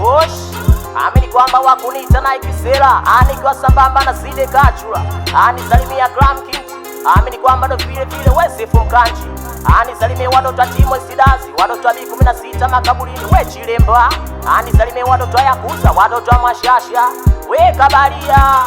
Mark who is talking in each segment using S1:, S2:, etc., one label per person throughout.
S1: Osh, amini kwamba wakuniita na ikisela, nikiwa sambamba na Side Kachula, salimia Gram King, amini kwamba ndo vile vile Wesefu Mkanji, salimia watoto wa timu Sidazi, watoto wa B16 makaburini we Chilemba, salimia watoto wa Yakuza, watoto wa Mashasha we Kabaria.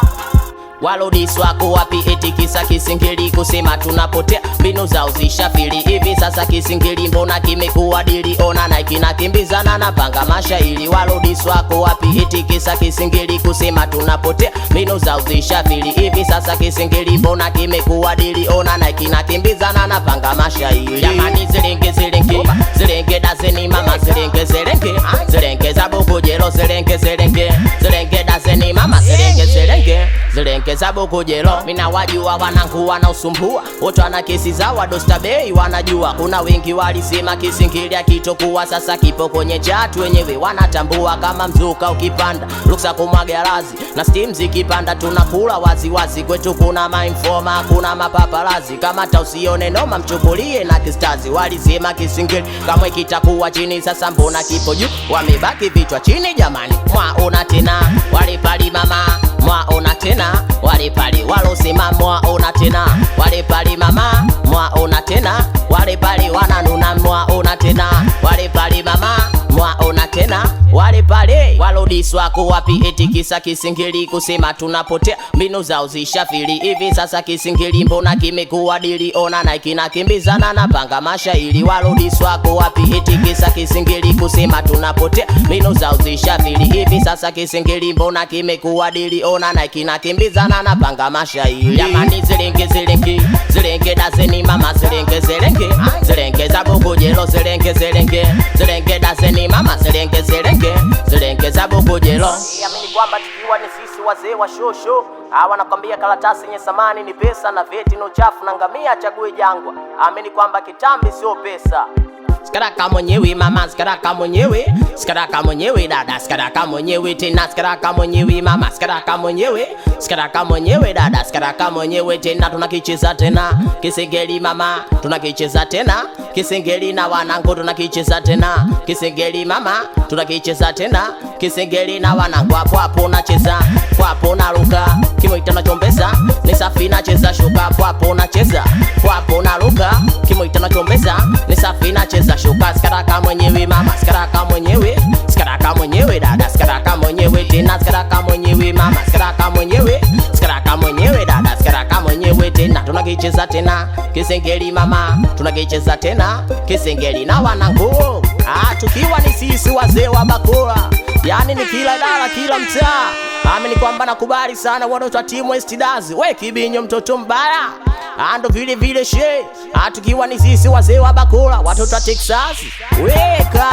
S2: Walodisi wako wapi eti kisa kisingeli kusema tunapotea mbinu zao zishafili hivi sasa kisingeli mbona kimekuwa dili ona Nike na kimbizana na panga mashairi. Walodisi wako wapi eti kisa kisingeli kusema tunapotea mbinu zao zishafili hivi sasa kisingeli mbona kimekuwa dili ona Nike na kimbizana na panga mashairi. Jamani zilenge zilenge zilenge dazeni mama zilenge zilenge zilenge za Bukujelo zilenge zilenge zilenge dazeni mama zilenge zilenge zilenge za Bukujelo. Mina wajua wanangu wanausumbua wote wana kesi za wadosta bei wanajua. Kuna wengi walisema kisingeli akitokuwa sasa kipo kwenye chatu wenyewe wanatambua. Kama mzuka ukipanda ruksa kumwaga razi na steam zikipanda tunakula wazi wazi. Kwetu kuna mainforma kuna mapaparazi kama tausione noma mchukulie na kistazi. Walisema kisingeli kama kitakuwa chini sasa mbona kipo juu wamebaki vichwa chini jamani. Mwaona tena wale pali mama mwaona tena wale pali walosema mwaona tena wale pali mama mwaona tena wale pali wananuna mwaona tena wale pali mama mwaona tena wale pale. Walodisi wako wapi eti kisa kisingeli kusema tunapotea mbinu zao zishafili hivi sasa kisingeli mbona kimekuwa dili ona Nike na kimbizana na panga mashairi. Walodisi wako wapi eti kisa kisingeli kusema tunapotea mbinu zao zishafili hivi sasa kisingeli mbona kimekuwa dili ona Nike na kimbizana na panga mashairi. Jamani zilenge zilenge zilenge dazeni mama zilenge zilenge zilenge za Bukujelo zilenge zilenge zilenge dazeni mama zilenge zilenge zilenge za Bukujelo.
S1: Amini kwamba tukiwa ni sisi wazee wa shosho wanakwambia karatasi yenye samani ni pesa na veti no chafu na ngamia chague jangwa. Amini kwamba kitambi sio pesa.
S2: Skaraka mwenyewe mama skaraka mwenyewe skaraka mwenyewe dada skaraka mwenyewe tena skaraka mwenyewe mama skaraka mwenyewe dada skaraka mwenyewe tena. Tunakicheza tena kisingeli mama tunakicheza tena kisingeli na wanangu tunakicheza tena kisingeli mama tunakicheza tena kisingeli na wanangu. Hapo hapo nacheza hapo naruka kimoita nachombeza ni safi nacheza shuka hapo nacheza hapo naruka kimoita nachombeza ni safi nacheza shuka. Skaraka mwenyewe mama skaraka mwenyewe dada skaraka mwenyewe tena skaraka mwenyewe mama skaraka mwenyewe dada skaraka mwenyewe tena. Tunakicheza tena kisingeli mama tunakicheza tena kisingeli na wanangu tukiwa ni sisi wazee wa Bakula yani ni kila dala kila mtaa. Amini kwamba nakubali sana watoto wa timu Sidazi we Kibinyo mtoto mbaya ando vile vile she tukiwa ni sisi wazee wa Bakula watoto wa Texas weka